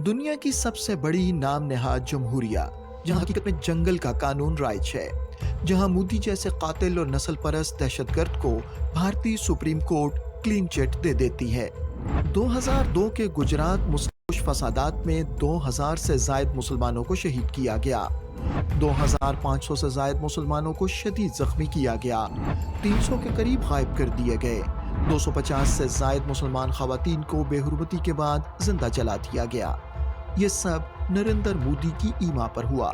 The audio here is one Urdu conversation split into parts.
دنیا کی سب سے بڑی نام نہاد جمہوریہ، جہاں حقیقت میں جنگل کا قانون رائج ہے، جہاں مودی جیسے قاتل اور نسل پرست دہشت گرد کو بھارتی سپریم کورٹ کلین چٹ دے دیتی ہے۔ 2002 کے گجرات مسلح فسادات میں 2000 سے زائد مسلمانوں کو شہید کیا گیا، 2500 سے زائد مسلمانوں کو شدید زخمی کیا گیا، 300 کے قریب غائب کر دیے گئے، 250 سے زائد مسلمان خواتین کو بے حرمتی کے بعد زندہ جلا دیا گیا۔ یہ سب نریندر مودی کی ایما پر ہوا۔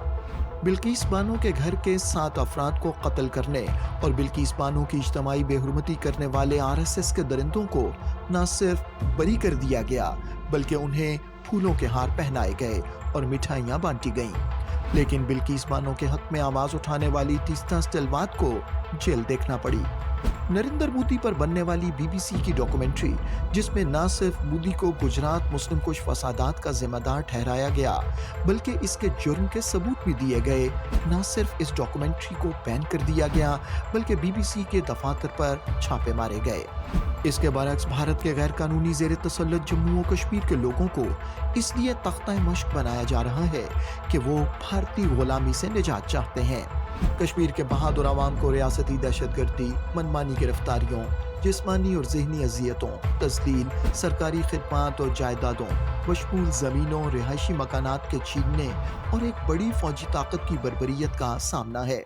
بلقیس بانو کے گھر کے 7 افراد کو قتل کرنے اور بلقیس بانو کی اجتماعی بے حرمتی کرنے والے RSS کے درندوں کو نہ صرف بری کر دیا گیا بلکہ انہیں پھولوں کے ہار پہنائے گئے اور مٹھائیاں بانٹی گئیں، لیکن بلقیس بانو کے حق میں آواز اٹھانے والی تیستا سٹلوات کو جیل دیکھنا پڑی۔ نریندر مودی پر بننے والی BBC کی ڈاکومنٹری، جس میں نہ صرف مودی کو گجرات مسلم کش فسادات کا ذمہ دار ٹھہرایا گیا بلکہ اس کے جرم کے ثبوت بھی دیے گئے، نہ صرف اس ڈاکومنٹری کو بین کر دیا گیا بلکہ BBC کے دفاتر پر چھاپے مارے گئے۔ اس کے برعکس بھارت کے غیر قانونی زیر تسلط جموں و کشمیر کے لوگوں کو اس لیے تختہ مشق بنایا جا رہا ہے کہ وہ بھارتی غلامی سے نجات چاہتے ہیں۔ کشمیر کے بہادر عوام کو ریاستی دہشت گردی، منمانی گرفتاریوں، جسمانی اور ذہنی اذیتوں، تذلیل، سرکاری خدمات اور جائیدادوں بشمول زمینوں، رہائشی مکانات کے چھیننے اور ایک بڑی فوجی طاقت کی بربریت کا سامنا ہے۔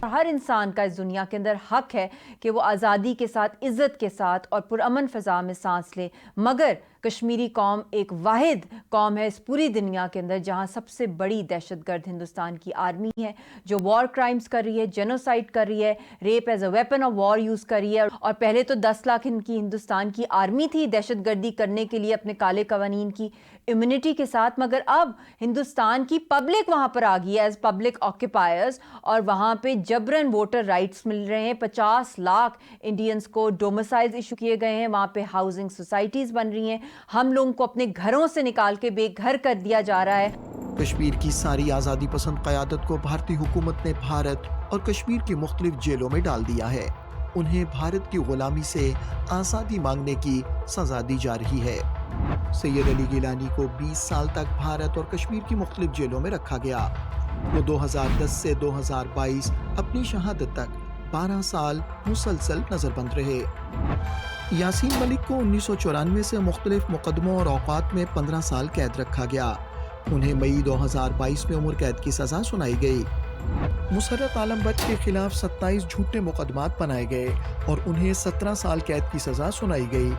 ہر انسان کا اس دنیا کے اندر حق ہے کہ وہ آزادی کے ساتھ، عزت کے ساتھ اور پرامن فضا میں سانس لے، مگر کشمیری قوم ایک واحد قوم ہے اس پوری دنیا کے اندر جہاں سب سے بڑی دہشت گرد ہندوستان کی آرمی ہے، جو وار کرائمز کر رہی ہے، جینوسائیڈ کر رہی ہے، rape as a weapon of war use کر رہی ہے، اور پہلے تو 10 لاکھ ان کی ہندوستان کی آرمی تھی دہشت گردی کرنے کے لیے اپنے کالے قوانین کی امیونٹی کے ساتھ، مگر اب ہندوستان کی پبلک وہاں پر آ گئی ہے ایز پبلک آکیپائرز، اور وہاں پہ جبرن ووٹر رائٹس مل رہے ہیں۔ 50 لاکھ انڈینز کو ڈومسائلز ایشو کیے گئے ہیں، وہاں پہ ہاؤسنگ سوسائٹیز بن رہی ہیں، ہم لوگوں کو اپنے گھروں سے نکال کے بے گھر کر دیا جا رہا ہے۔ کشمیر کی ساری آزادی پسند قیادت کو بھارتی حکومت نے بھارت اور کشمیر کی مختلف جیلوں میں ڈال دیا ہے۔ انہیں بھارت کی غلامی سے آزادی مانگنے کی سزا دی جا رہی ہے۔ سید علی گیلانی کو 20 سال تک بھارت اور کشمیر کی مختلف جیلوں میں رکھا گیا۔ وہ 2010 سے 2022 اپنی شہادت تک 12 سال مسلسل نظر بند رہے۔ یاسین ملک کو 1994 سے مختلف مقدموں اور اوقات میں 15 سال قید رکھا گیا۔ انہیں مئی 2022 میں عمر قید کی سزا سنائی گئی۔ مسرت عالم بٹ کے خلاف 27 جھوٹے مقدمات بنائے گئے اور انہیں 17 سال قید کی سزا سنائی گئی۔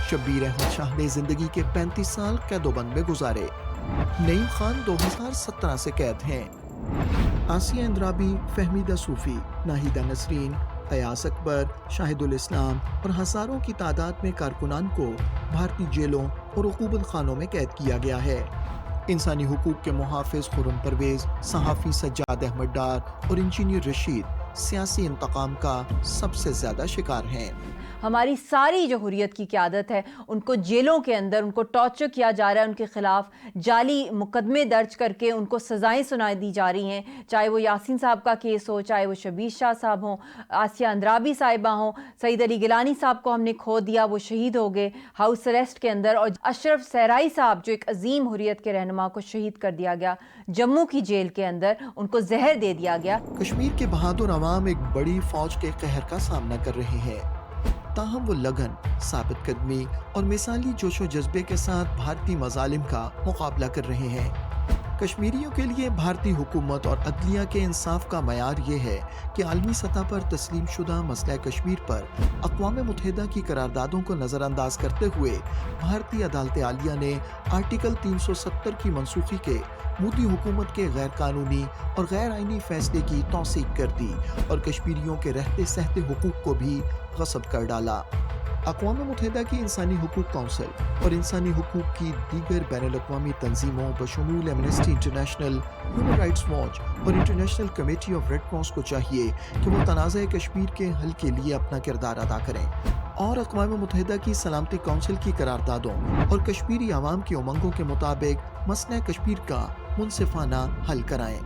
شبیر احمد شاہ نے زندگی کے 35 سال قید و بند میں گزارے۔ نعیم خان 2017 سے قید ہیں۔ آسیہ اندرابی، فہمیدہ صوفی، ناہیدہ نسرین، ایاز اکبر، شاہد الاسلام اور ہزاروں کی تعداد میں کارکنان کو بھارتی جیلوں اور عقوبت خانوں میں قید کیا گیا ہے۔ انسانی حقوق کے محافظ خرم پرویز، صحافی سجاد احمد ڈار اور انجینئر رشید سیاسی انتقام کا سب سے زیادہ شکار ہیں۔ ہماری ساری جو حریت کی قیادت ہے ان کو جیلوں کے اندر ان کو ٹارچر کیا جا رہا ہے، ان کے خلاف جعلی مقدمے درج کر کے ان کو سزائیں سنائی دی جا رہی ہیں، چاہے وہ یاسین صاحب کا کیس ہو، چاہے وہ شبیر شاہ صاحب ہوں، آسیہ اندرابی صاحبہ ہوں، سعید علی گیلانی صاحب کو ہم نے کھو دیا، وہ شہید ہو گئے ہاؤس اریسٹ کے اندر، اور اشرف صحرائی صاحب جو ایک عظیم حریت کے رہنما کو شہید کر دیا گیا جموں کی جیل کے اندر، ان کو زہر دے دیا گیا۔ کشمیر کے بہادر عوام ایک بڑی فوج کے قہر کا سامنا کر رہے ہیں، تاہم وہ لگن، ثابت قدمی اور مثالی جوش و جذبے کے ساتھ بھارتی مظالم کا مقابلہ کر رہے ہیں۔ کشمیریوں کے لیے بھارتی حکومت اور عدلیہ کے انصاف کا معیار یہ ہے کہ عالمی سطح پر تسلیم شدہ مسئلہ کشمیر پر اقوام متحدہ کی قراردادوں کو نظر انداز کرتے ہوئے بھارتی عدالت عالیہ نے آرٹیکل 370 کی منسوخی کے مودی حکومت کے غیر قانونی اور غیر آئینی فیصلے کی توثیق کر دی اور کشمیریوں کے رہتے سہتے حقوق کو بھی غصب کر ڈالا۔ اقوام متحدہ کی انسانی حقوق کونسل اور انسانی حقوق کی دیگر بین الاقوامی تنظیموں بشمول Amnesty International, human rights watch اور international committee of red cross کو چاہیے کہ وہ تنازع کشمیر کے حل کے لیے اپنا کردار ادا کریں اور اقوام متحدہ کی سلامتی کونسل کی قراردادوں اور کشمیری عوام کی امنگوں کے مطابق مسئلہ کشمیر کا منصفانہ حل کرائیں۔